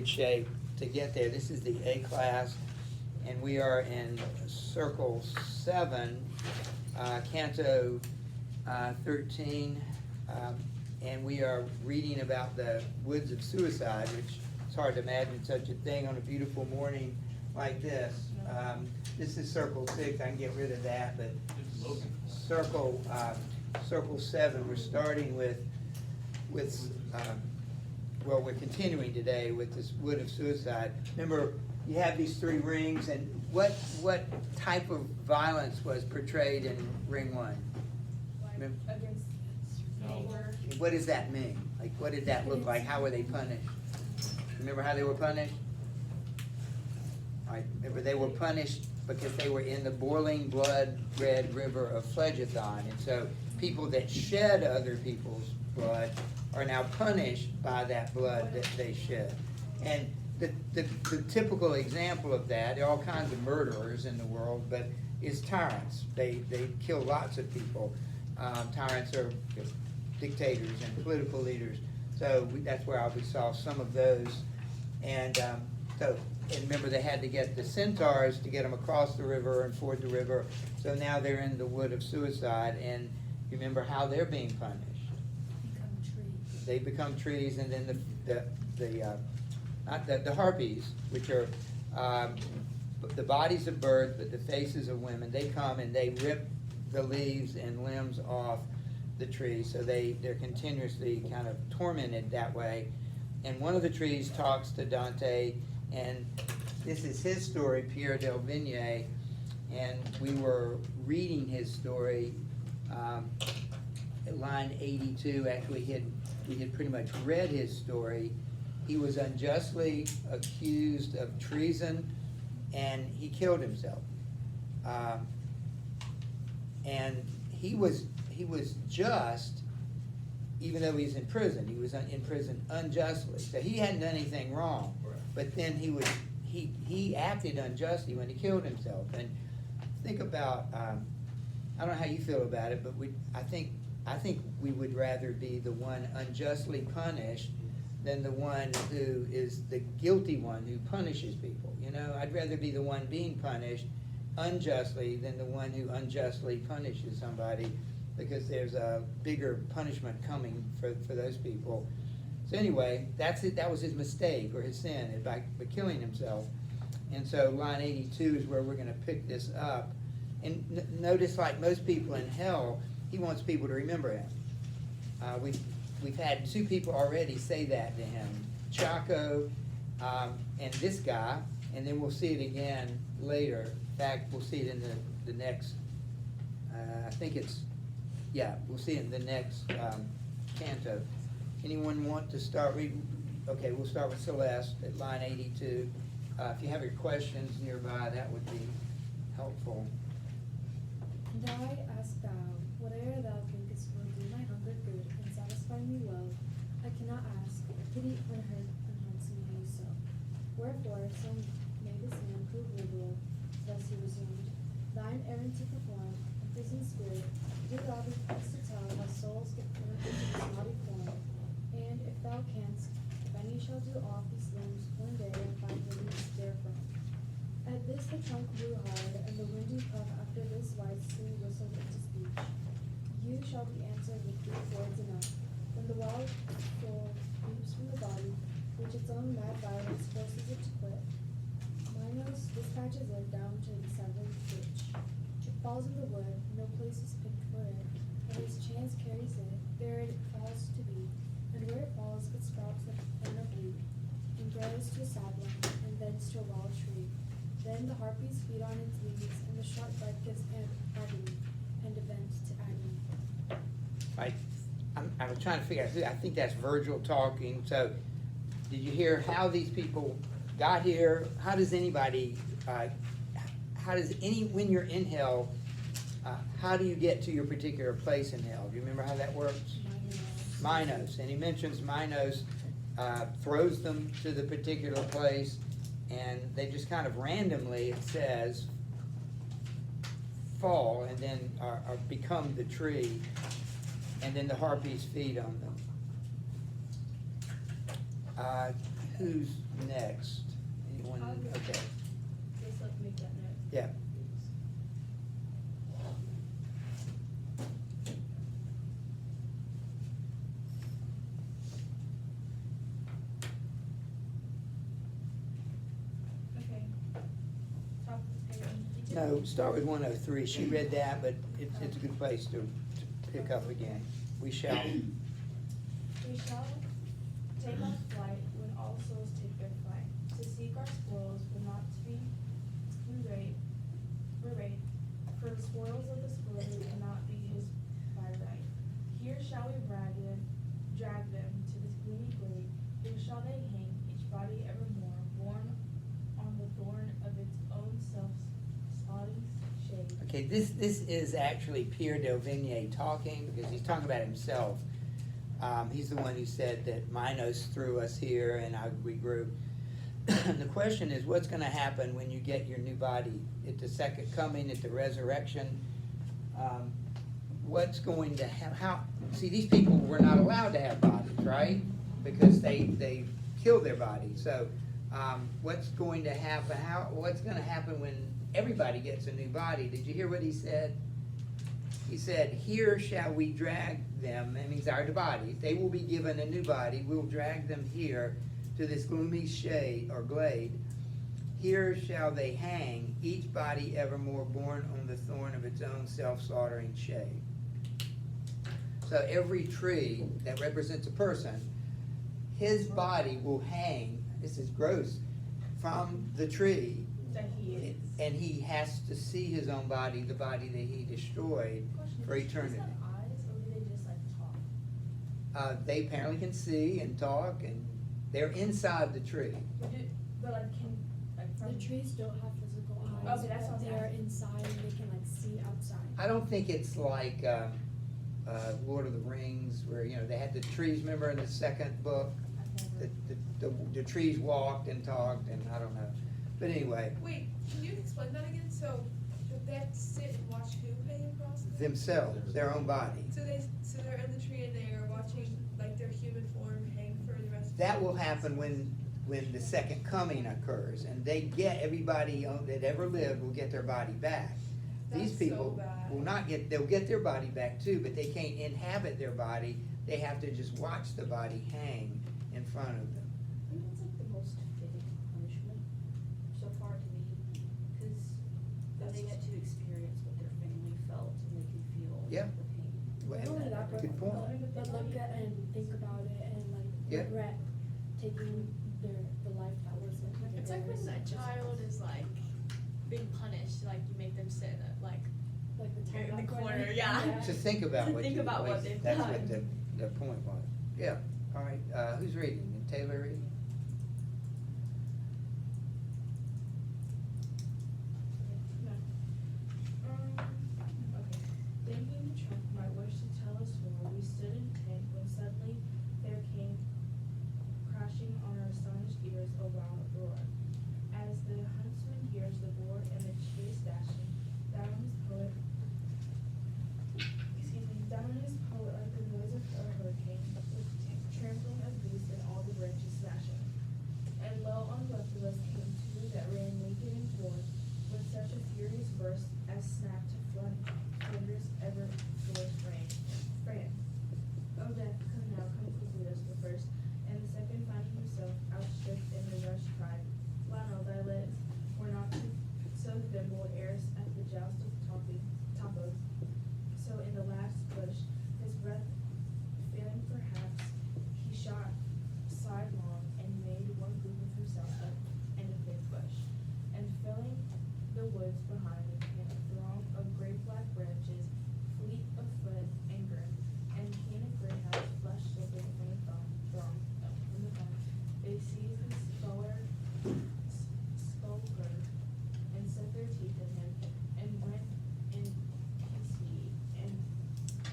shape to get there. This is the A class, and we are in Circle 7, Canto 13, and we are reading about the woods of suicide, which it's hard to imagine such a thing on a beautiful morning like this. This is Circle 6. I can get rid of that, but Circle 7. We're starting with well, we're continuing today with this wood of suicide. Remember, you have these 3 rings, and what type of violence was portrayed in Ring 1? Against neighbor. What does that mean? Like, what did that look like? How were they punished? Remember how they were punished? All right, remember they were punished because they were in the boiling blood-red river of Phlegethon, and so people that shed other people's blood are now punished by that blood that they shed. And the typical example of that, there are all kinds of murderers in the world, but is tyrants. They kill lots of people. Tyrants are dictators and political leaders. So that's where we saw some of those. And and remember, they had to get the centaurs to get them across the river and ford the river. So now they're in the wood of suicide, and you remember how they're being punished. They become trees, and then the harpies, which are the bodies of birds but the faces of women, they come and they rip the leaves and limbs off the tree, so they're continuously kind of tormented that way. And one of the trees talks to Dante, and this is his story, Pierre del Vigne, and we were reading his story at line 82. Actually, we had pretty much read his story. He was unjustly accused of treason, and he killed himself. And he was just, even though he's in prison. He was in prison unjustly. So he hadn't done anything wrong. But then he acted unjustly when he killed himself. And think about, I don't know how you feel about it, but I think we would rather be the one unjustly punished than the one who is the guilty one who punishes people. You know, I'd rather be the one being punished unjustly than the one who unjustly punishes somebody, because there's a bigger punishment coming for those people. So anyway, that's it. That was his mistake or his sin by killing himself. And so line 82 is where we're going to pick this up. And notice, like most people in hell, he wants people to remember him. We've had 2 people already say that to him, Chaco and this guy, and then we'll see it again later. In fact, we'll see it in the next, we'll see it in the next canto. Anyone want to start reading? Okay, we'll start with Celeste at line 82. If you have your questions nearby, that would be helpful. And I ask thou, whate'er thou thinkest will do my hunger good and satisfy me well, I cannot ask. Pity unheard unhaunts me so. Wherefore, so may this man prove liberal. Thus he resumed, thine errand to perform, a prison spirit, do thou be pleased to tell how souls get thrown into this naughty form. And if thou canst, if any shall do off these limbs one day and find release therefrom. At this the trunk blew hard, and the windy puff after this wisely whistled into speech. You shall be answered with brief words enough. Then the wild soul leaps from the body, which its own mad violence forces it to quit. Minos dispatches it down to the seventh ditch. It falls in the wood, no place is picked for it, and as chance carries it, there it falls to be, and where it falls it sprouts like a plant of wheat, and grows to a sapling, and thence to a wild tree. Then the harpies feed on its leaves, and the sharp bite gives agony, and event to agony. I was trying to figure out, I think that's Virgil talking. So did you hear how these people got here? How does anybody, when you're in hell, how do you get to your particular place in hell? Do you remember how that works? Minos. And he mentions Minos throws them to the particular place, and they just kind of randomly, it says, fall and then are become the tree, and then the harpies feed on them. Who's next? Anyone, I'll go. okay, Just let me make that note. yeah. Okay. Top of the page. No, start with 103. She read that, but it's a good place to pick up again. We shall, We shall take our flight when all souls take their flight. To seek our spoils will not to be berate, for the spoils of the spoiler cannot be his by right. Here shall we drag them to this gloomy glade. Here shall they hang, each body evermore, borne on the thorn of its own self-spotting shade. okay, this is actually Pierre Delvigne talking, because he's talking about himself. He's the one who said that Minos threw us here and we grew. The question is, what's gonna happen when you get your new body at the second coming, at the resurrection? What's going to see, these people were not allowed to have bodies, right? Because they killed their bodies. So, what's going to happen, what's gonna happen when everybody gets a new body? Did you hear what he said? He said, here shall we drag them, that means our bodies, they will be given a new body, we'll drag them here to this gloomy shade or glade. Here shall they hang, each body evermore borne on the thorn of its own self-slaughtering shade. So every tree that represents a person, his body will hang, this is gross, from the tree. That he is. And he has to see his own body, the body that he destroyed, Question, for do trees eternity. have eyes, or do they just like talk? They apparently can see and talk, and they're inside the tree. But like from. The trees don't have physical eyes, Okay, that's but what I'm they're asking. inside and they can like see outside. I don't think it's like Lord of the Rings, where, you know, they had the trees, remember in the second book? I've never. The trees walked and talked, and I don't know. But anyway, Wait, can you explain that again? So, they have to sit and watch who hang across them? themselves, their own body. So they're in the tree and they are watching like their human form hang for the rest of That will happen when the second coming occurs, and everybody that ever lived will get their body back. These That's so people bad. will not they'll get their body back too, but they can't inhabit their body. They have to just watch the body hang in front of them. I think that's like the most fitting punishment so far to me, because they get to experience what their family felt and they can feel Yeah. the pain. Well, Not only that, but, good point. but look at and think about it and like Yeah. regret taking the life that was like. It's like when a child is like being punished, like you make them sit like Like the in the timeout corner, yeah. To think about To what think you, about what they've that's done. what the point was. Yeah, all right, who's reading? Taylor reading? Okay. Thinking the trunk might wish to tell us more, we stood intent when suddenly there came crashing on our astonished ears a wild roar. As the huntsman hears the boar and the chase dashing, down his poet, down his poet like the noise of a hurricane, with trampling of beasts and all the branches smashing. And lo, on left of us came two that ran naked and torn, with such a furious burst as snapped thunderous ever force ran. O death, come now, come quickly, as the first, and the second finding himself outstripped in the rush cried, Lionel, thy legs were not so thimble heirs at the joust of Topos. So in the last push, his breath failing perhaps, he shot sidelong and made one group of himself up in a thick bush, and filling the woods behind him came a throng of great black branches, fleet of foot and grim, and canid greyhounds flushed slipping from the throng. They seized his skulker and set their teeth in him, and went in his heat, and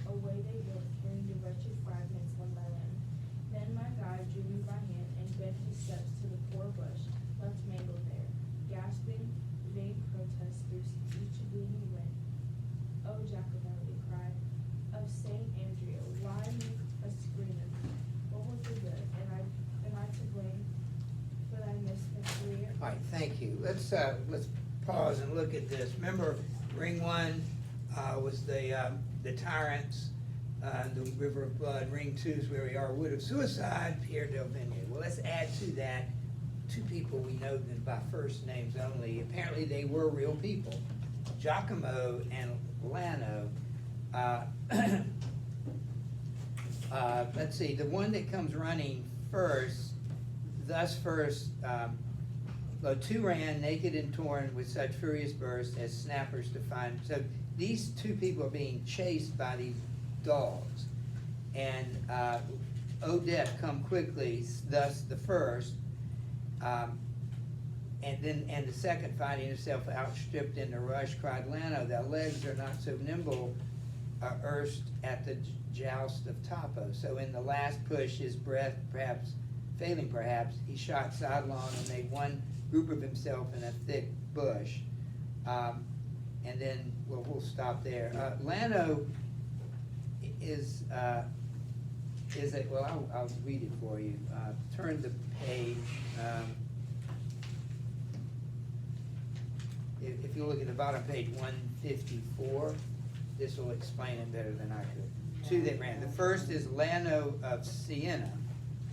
away they went, carrying the wretched fragments one by one. Then my guide drew me by hand and bent his steps to the poor bush, left mangled there, gasping vain protests through each bleeding wind. Oh, Jacobite, we cried, of Saint Andrea, why make us scream? What was the good? Am I to blame for thy All right, thank you. Let's pause and look at this. Remember, ring one was the tyrants, the river of blood. Ring two is where we are, wood of suicide, Pierre del Vigne. Well, let's add to that two people we know them by first names only. Apparently, they were real people, Giacomo and Lano. Let's see, the one that comes running first, though two ran naked and torn with such furious bursts as snappers to find. So these two people are being chased by these dogs. And Odette come quickly, thus the first. And the second, finding himself outstripped in the rush, cried, Lano, thy legs are not so nimble, erst at the joust of Tapo. So in the last push, his breath failing, he shot sidelong and made one group of himself in a thick bush. And then, well, we'll stop there. Lano is well, I'll read it for you. Turn the page. If you look at the bottom page 154, this will explain it better than I could. Two that ran. The first is Lano of Siena.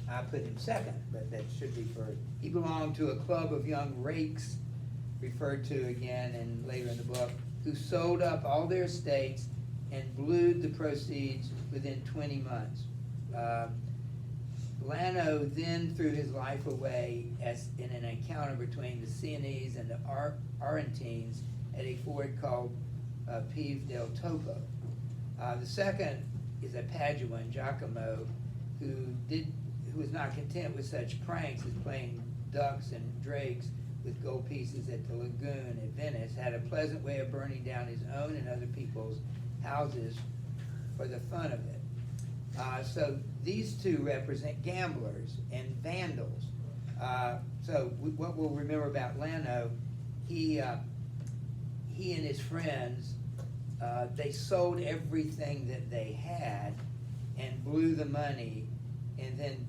I put him second, but that should be first. He belonged to a club of young rakes, referred to again and later in the book, who sold up all their estates and blew the proceeds within 20 months. Lano then threw his life away as in an encounter between the Sienese and the Argentines at a ford called Pieve del Topo. The second is a Paduan, Giacomo, who was not content with such pranks as playing ducks and drakes with gold pieces at the lagoon at Venice, had a pleasant way of burning down his own and other people's houses for the fun of it. So these two represent gamblers and vandals. What we'll remember about Lano, he and his friends, they sold everything that they had and blew the money, and then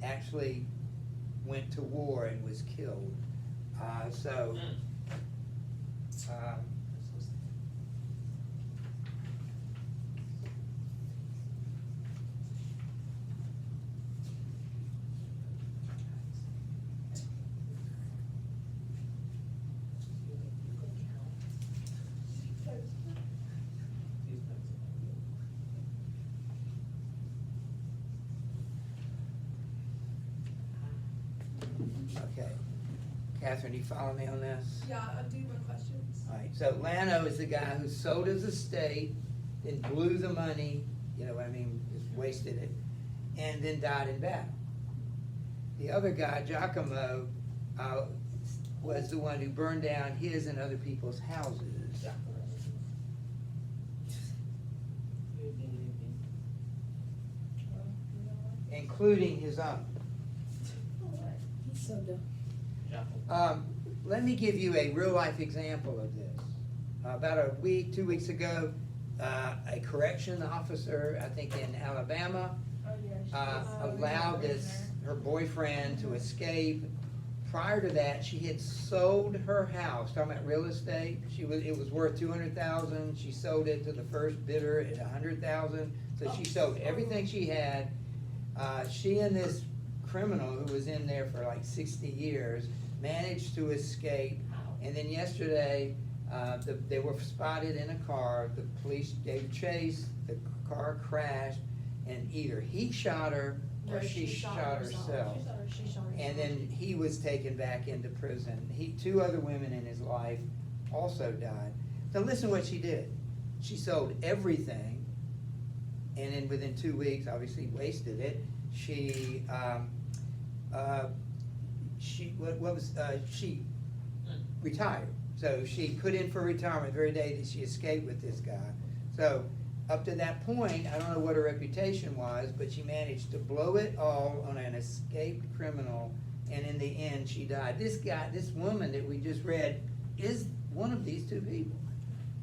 actually went to war and was killed. Okay. Catherine, do you follow me on this? Yeah, do my questions. All right, so Lano is the guy who sold his estate, then blew the money, just wasted it, and then died in battle. The other guy, Giacomo, was the one who burned down his and other people's houses. Including his own. He's so dumb. Let me give you a real life example of this. About 2 weeks ago, a correction officer, I think in Alabama, allowed her boyfriend to escape. Prior to that, she had sold her house, talking about real estate. It was worth $200,000. She sold it to the first bidder at $100,000. So she sold everything she had. She and this criminal who was in there for like 60 years managed to escape. And then yesterday, they were spotted in a car. The police gave chase. The car crashed, and either he shot her or she shot herself. And then he was taken back into prison. Two other women in his life also died. So listen what she did. She sold everything, and then within 2 weeks, obviously wasted it. She retired. So she put in for retirement the very day that she escaped with this guy. So up to that point, I don't know what her reputation was, but she managed to blow it all on an escaped criminal, and in the end, she died. This woman that we just read, is one of these two people.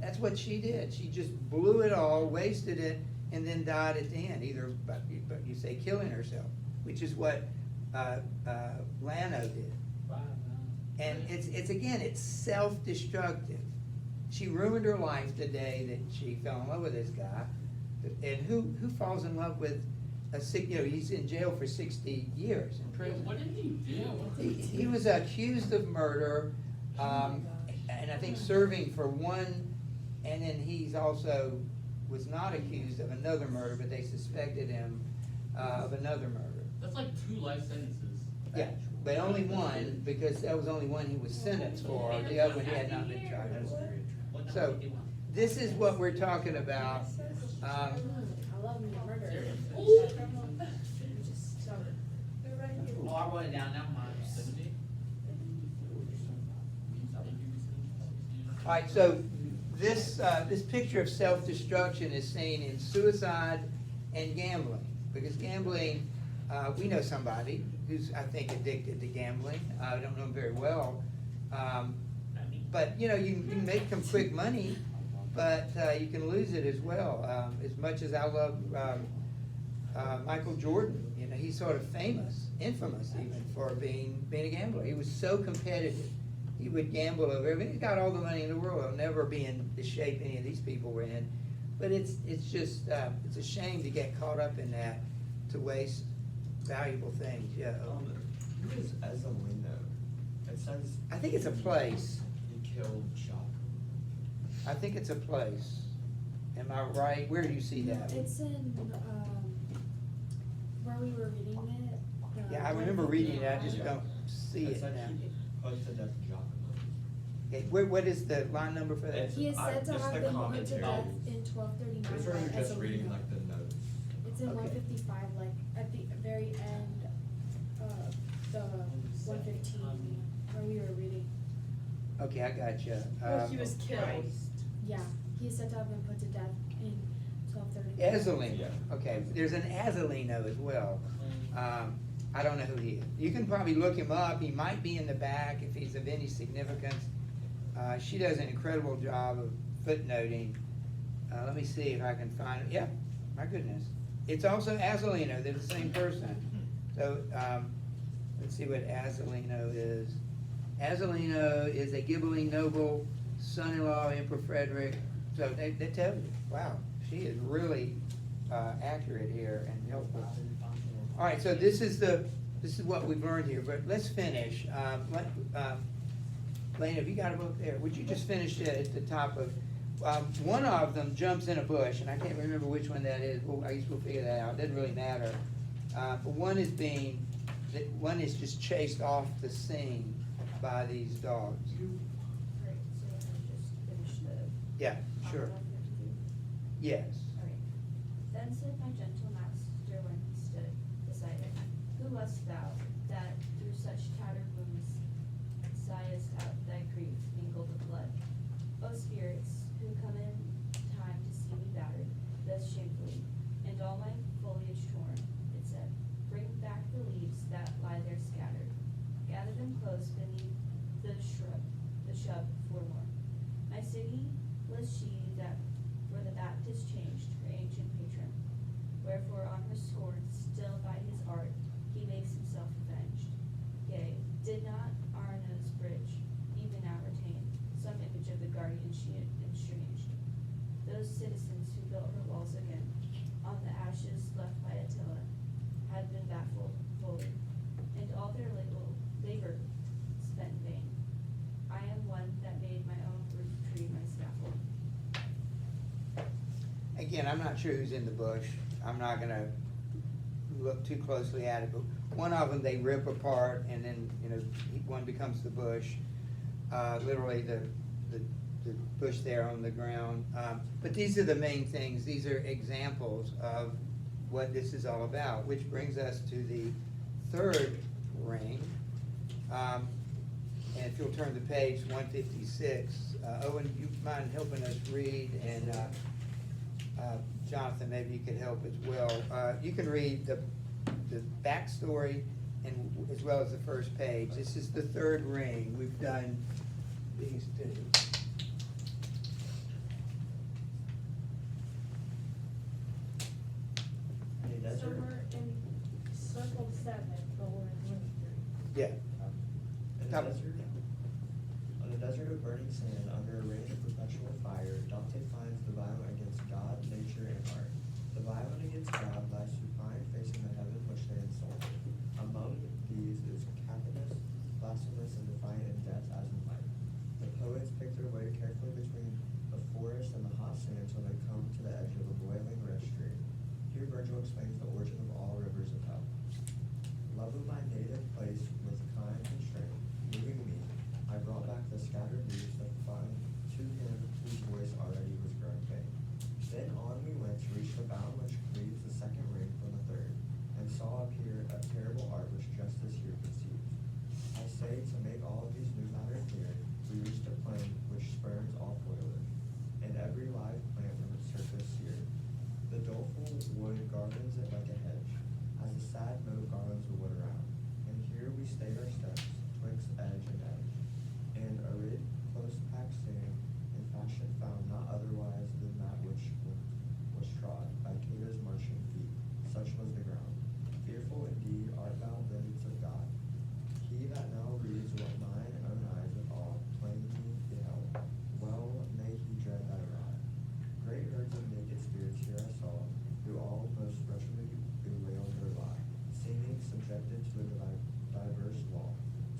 That's what she did. She just blew it all, wasted it, and then died at the end, either, but you say killing herself, which is what Lano did. And it's self-destructive. She ruined her life the day that she fell in love with this guy. And who falls in love with he's in jail for 60 years in prison. What did he do? He was accused of murder, and I think serving for one, and then he's also was not accused of another murder, but they suspected him of another murder. That's like 2 life sentences. Yeah, but only one, because that was only one he was sentenced for, the other one he had not been charged. So, this is what we're talking about. I love me a murder. They're right here. Oh, I wrote it down, never mind. 70? All right, so this picture of self-destruction is seen in suicide and gambling, because gambling, we know somebody who's, I think, addicted to gambling. I don't know him very well. But, you can make some quick money, but you can lose it as well. As much as I love Michael Jordan, he's sort of famous, infamous even, for being a gambler. He was so competitive. He would gamble over everything. He's got all the money in the world. He'll never be in the shape any of these people were in. But it's just, it's a shame to get caught up in that, to waste valuable things, yeah. Who is Ezelino? It says I think it's a place. he killed Jocko. I think it's a place. Am I right? Where do you see that? It's in, where we were reading it. Yeah, I remember reading it, I just don't see it said now. he put to death Jocko. Okay, what is the line number for that? He is said to Just have the been put to commentary. death in 1239 This by one you're just Ezelino. reading like the notes. It's in Okay. 155, like at the very end of the 115 where we were reading. Okay, I got you. Well, he was killed. Yeah, he is said to have been put to death in 1239. Ezelino, Yeah. okay, there's an Ezelino as well. I don't know who he is. You can probably look him up, he might be in the back if he's of any significance. She does an incredible job of footnoting. Let me see if I can find it. Yeah, my goodness. It's also Ezelino, they're the same person. So, let's see what Ezelino is. Ezelino is a Ghibelline noble, son-in-law of Emperor Frederick. So they tell you, wow, she is really accurate here and helpful. All right, so this is what we've learned here, but let's finish. Lane, have you got a book there? Would you just finish it at the top of, one of them jumps in a bush, and I can't remember which one that is. Well, I guess we'll figure that out. It doesn't really matter. But one is just chased off the scene by these dogs. Great, so I just finish the. Yeah, sure. monologue you have to do? Yes. Alright. Then said my gentle master when he stood beside it, who wast thou, that through such tattered wounds sighest out thy grief mingled with blood? O spirits, who come in time to see me battered, thus shamefully, and all my foliage torn, it said, bring back the leaves that lie there scattered, gather them close beneath the shrub forlorn. My city was she that for the Baptist changed her ancient patron, wherefore on her scorn, still by his art, he makes himself avenged. Yea, did not Arno's bridge even now retain some image of the guardian she had estranged? Those citizens who built her walls again, on the ashes left by Attila, had been baffled fully, and all their labor spent in vain. I am one that made my own roof tree my scaffold. Again, I'm not sure who's in the bush. I'm not gonna look too closely at it, but one of them they rip apart and then, one becomes the bush. Literally the bush there on the ground. But these are the main things. These are examples of what this is all about, which brings us to the third ring. And if you'll turn to page 156, Owen, you mind helping us read, and Jonathan, maybe you could help as well. You can read the backstory and as well as the first page. This is the third ring. We've done these two. So we're in circle 7, but we're in ring 3. Yeah. And Top- desert? desert of burning sand, under a rain of perpetual fire, Dante finds the violent against God, nature, and art. The violent against God lies supine, facing the heaven which they insulted. Among these is Capitanus, blasphemous and defiant in death as in life. The poets pick their way carefully between the forest and the hot sand till they come to the edge of a boiling red stream. Here Virgil explains the origin of all rivers of hell. Love of my native place with kind constraint, moving me, I brought back the scattered leaves that find to him whose voice already was growing faint. Then on we went to reach the bound which cleaves the second ring from the third, and saw appear a terrible art which justice here conceives. I say, to make all of these new matter clear, we reached a plain which spurns all foliage, and every live plant from its surface seared. The doleful wood garlands it like a hedge, as a sad note garlands the wood around. And here we stayed our steps, twixt edge and edge, and arid close packed sand, in fashion found not otherwise than that which was trod by Cato's marching feet, such was the ground. Fearful indeed art thou, vengeance of God. He that now reads what mine own eyes with awe plainly beheld, well may he dread thy rod. Great herds of naked spirits here I saw, who all most wretchedly bewailed their lot, seeming subjected to a diverse law.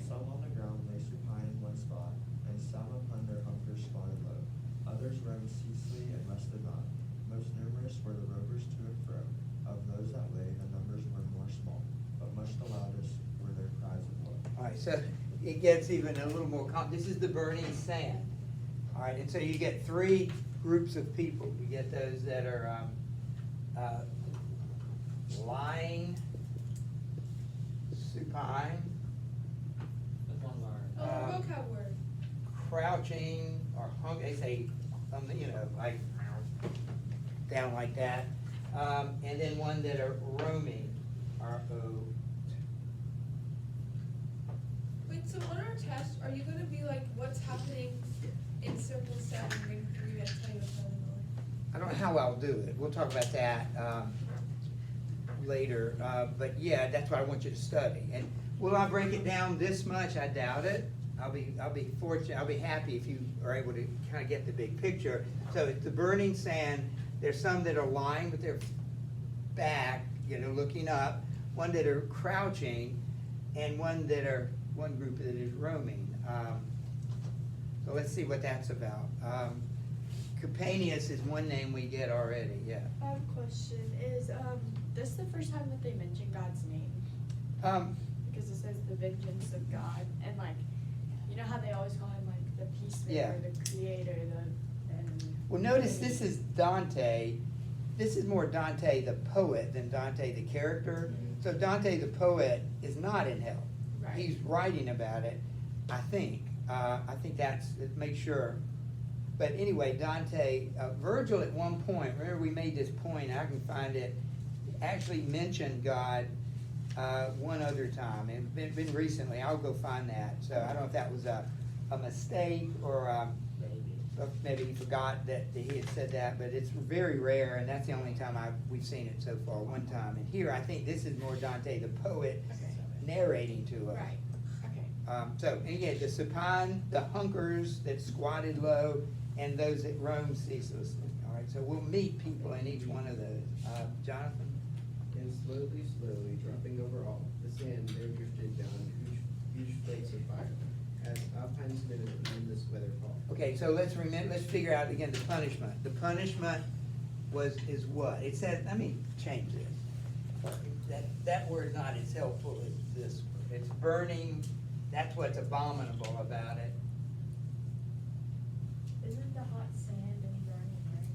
Some on the ground lay supine in one spot, and some upon their hunger squatted low. Others roamed ceaselessly and rested not. Most numerous were the rovers to and fro. Of those that lay, the numbers were more small, but much the loudest were their cries of woe. All right, so it gets even a little more this is the burning sand. All right, and so you get three groups of people. You get those that are lying, supine, That's one of our. Oh, vocab word. crouching, or hung, they say, like down like that. And then one that are roaming, R-O. Wait, so on our test, are you gonna be like, what's happening in circle 7, ring 3, and tell you what's going on? I don't know how I'll do it. We'll talk about that later. But yeah, that's what I want you to study. And will I break it down this much? I doubt it. I'll be fortunate. I'll be happy if you are able to kind of get the big picture. So it's the burning sand. There's some that are lying with their back, looking up. One that are crouching, and one group that is roaming. So let's see what that's about. Cupanius is one name we get already, yeah. I have a question. Is this the first time that they mention God's name? Because it says the vengeance of God, and you know how they always call him the peacemaker, Yeah. the creator, Well, notice this is Dante. This is more Dante the poet than Dante the character. So Dante the poet is not in hell. Right. He's writing about it, I think. I think make sure. But anyway, Dante, Virgil at one point, remember we made this point, I can find it, actually mentioned God one other time, and been recently. I'll go find that. So I don't know if that was a mistake or maybe he forgot that he had said that, but it's very rare, and that's the only time we've seen it so far, one time. And here, I think this is more Dante the poet narrating to us. Right. Okay. So, and again, the supine, the hunkers that squatted low, and those that roam ceaselessly. All right, so we'll meet people in each one of those. Jonathan? And slowly, dropping over all, the sand there drifted down huge flakes of fire, as Alpine spinning in this weather fall. Okay, so let's figure out again the punishment. The punishment is what? It says, let me change this. That word's not as helpful as this word. It's burning, that's what's abominable about it. Isn't the hot sand and burning, right?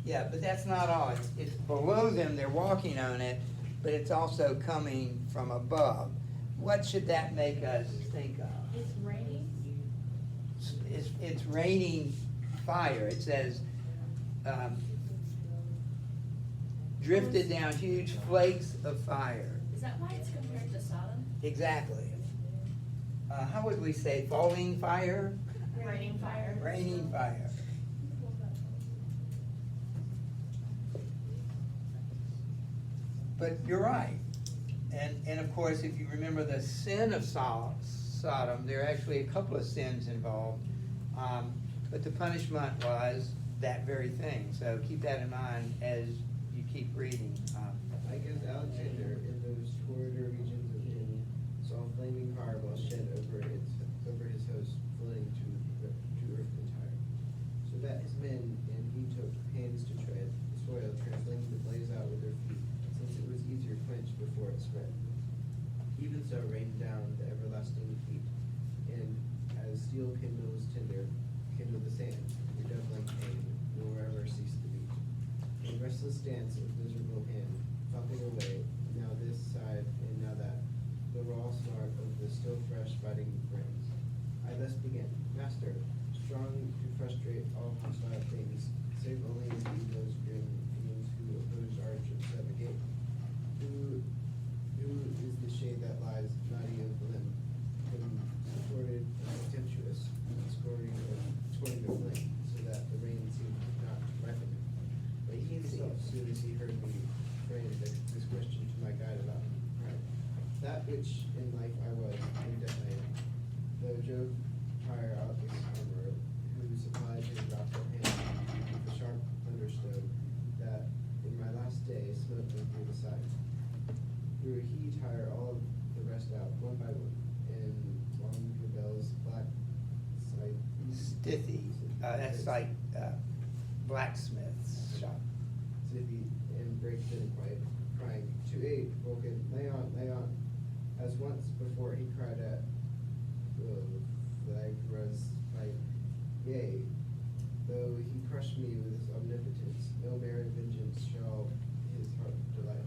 Yeah, but that's not all. It's below them, they're walking on it, but it's also coming from above. What should that make us think of? It's raining? It's raining fire. It says, drifted down huge flakes of fire. Is that why it's compared to Sodom? Exactly. How would we say, falling fire? Raining fire. Raining fire. But you're right. And of course, if you remember the sin of Sodom, there are actually a couple of sins involved. But the punishment was that very thing, so keep that in mind as you keep reading. I guess Alexander in those corridor regions of Italy saw flaming fireballs shed over his host, flooding to earth entire. So that his men and he took pains to tread the soil, trampling the blaze out with their feet, since it was easier quenched before it spread. Even so rained down the everlasting heat, and as steel kindles tinder, kindled the sand, redoubling pain, nor ever ceased to beat. In restless dance of miserable hand, thumping away, now this side and now that, the raw snark of the still fresh fighting brains. I thus began, Master, strong to frustrate all hostile things, save only indeed those grim fiends who oppose our trips at the gate. Who is the shade that lies knotty of the limb, supported and contemptuous, scoring of flame, so that the rain seemed not to ripen him. But he himself, soon as he heard me frame this question to my guide about me, cried, that which in life I was, in death I am. Though Jove tire out this armorer, who supplied his wrathful hand with the sharp thunderstone, that in my last day smote me through the side. Through he tire all the rest out, one by one, and long Gabel's black side. Stithy, that's like blacksmith's shop. Zippy and break then quiet, crying, to aid, Vulcan, lay on, lay on. As once before he cried at Phlegra's fight, yea, though he crushed me with his omnipotence, no merit vengeance shall his heart delight.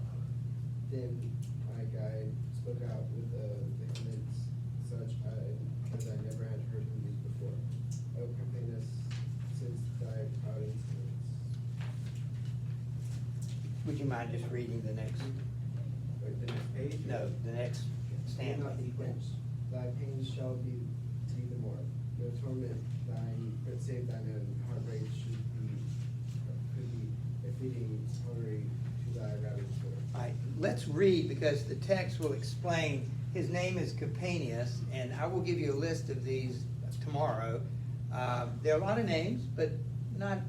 Then my guide spoke out with a vehemence such as I never had heard him use before. O Campanus, since thy proud insolence. Would you mind just reading the next? Wait, the next page? No, the next Be stanza. not be quenched. Thy pains shall be the more. No torment thine, but save thine own heartbreak could be befitting tolerate to thy ravaged soul. All right, let's read, because the text will explain. His name is Capanius, and I will give you a list of these tomorrow. There are a lot of names, but not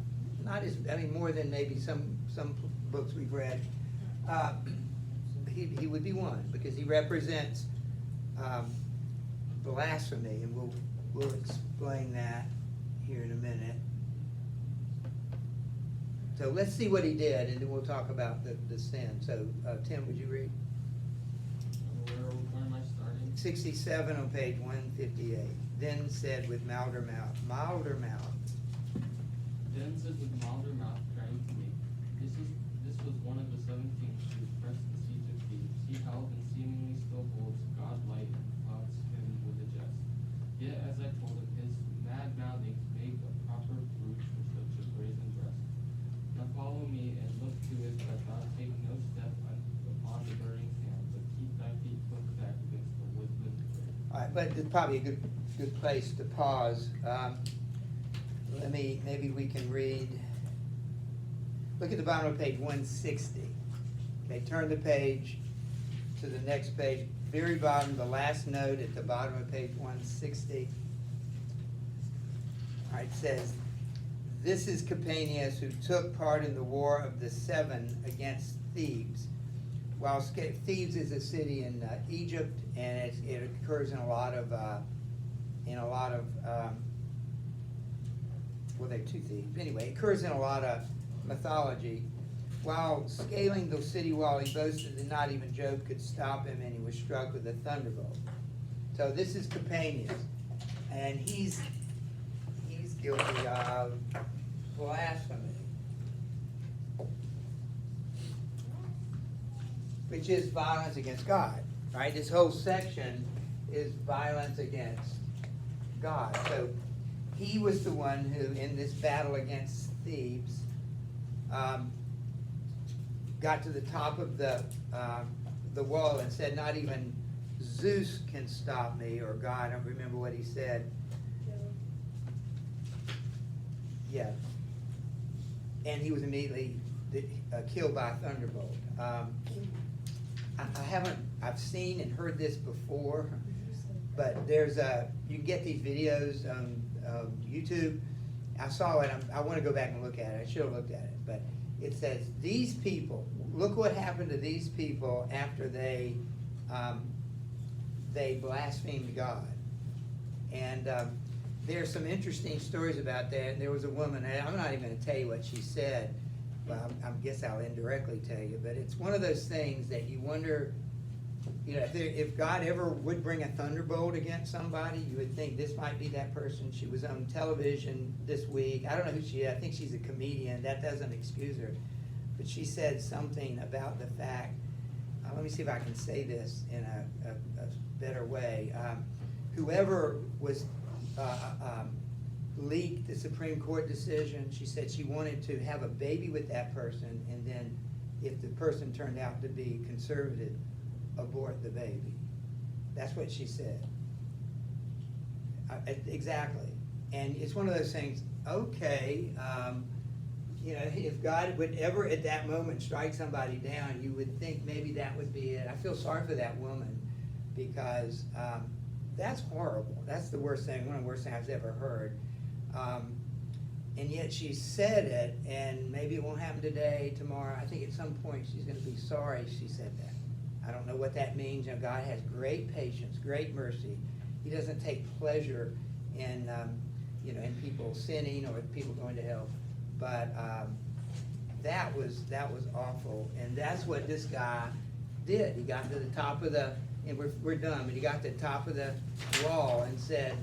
as, more than maybe some books we've read. He would be one, because he represents blasphemy, and we'll explain that here in a minute. So let's see what he did, and then we'll talk about the sin. So, Tim, would you read? Where am I starting? 67 on page 158. Then said with milder mouth, Then said with milder mouth, crying to me, this was one of the 17 who pressed the siege of Thebes. He held and seemingly still holds God light and flouts him with a jest. Yet as I told him, his mad mouthings make a proper brooch for such a brazen breast. Now follow me and look to it that thou take no step upon the burning sand, but keep thy feet put back against the woodland grave. all right, but it's probably a good place to pause. Maybe we can read, look at the bottom of page 160. Okay, turn the page to the next page, very bottom, the last note at the bottom of page 160. All right, it says, this is Capanius, who took part in the war of the 7 against Thebes. While Thebes is a city in Egypt, and it occurs in a lot of well, there are 2 Thebes. Anyway, it occurs in a lot of mythology. While scaling the city wall, he boasted that not even Job could stop him, and he was struck with a thunderbolt. So this is Capanius, and he's guilty of blasphemy, which is violence against God, right? This whole section is violence against God. So he was the one who, in this battle against Thebes, got to the top of the wall and said, not even Zeus can stop me, or God, I don't remember what he said. Yeah. And he was immediately killed by a thunderbolt. I've seen and heard this before, But there's you can get these videos on YouTube. I saw it, I wanna go back and look at it, I should've looked at it, but it says, these people, look what happened to these people after they blasphemed God. And there's some interesting stories about that. There was a woman, and I'm not even gonna tell you what she said, well, I guess I'll indirectly tell you, but it's one of those things that you wonder, you know, if God ever would bring a thunderbolt against somebody, you would think this might be that person. She was on television this week. I don't know who she is. I think she's a comedian. That doesn't excuse her. But she said something about the fact, let me see if I can say this in a better way. Whoever was leaked the Supreme Court decision, she said she wanted to have a baby with that person, and then if the person turned out to be conservative, abort the baby. That's what she said. Exactly. And it's one of those things, okay, you know, if God would ever at that moment strike somebody down, you would think maybe that would be it. I feel sorry for that woman because that's horrible. That's the worst thing, one of the worst things I've ever heard. And yet she said it, and maybe it won't happen today, tomorrow. I think at some point she's going to be sorry she said that. I don't know what that means. You know, God has great patience, great mercy. He doesn't take pleasure in, you know, in people sinning or people going to hell. But that was awful, and that's what this guy did. He got to the top of the, and we're done, but he got to the top of the wall and said,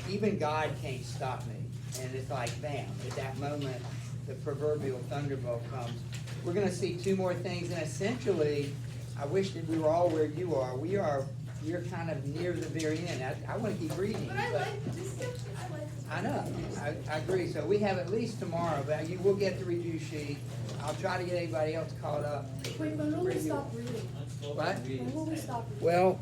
even God can't stop me. And it's like, bam, at that moment, the proverbial thunderbolt comes. We're going to see two more things, and essentially, I wish that we were all where you are. We're kind of near the very end. I want to keep reading. But I like this section, I like this. I know, I agree. So we have at least tomorrow, but you will get the review sheet. I'll try to get anybody else caught up. Wait, when will we stop reading? What? When will we stop reading? Well,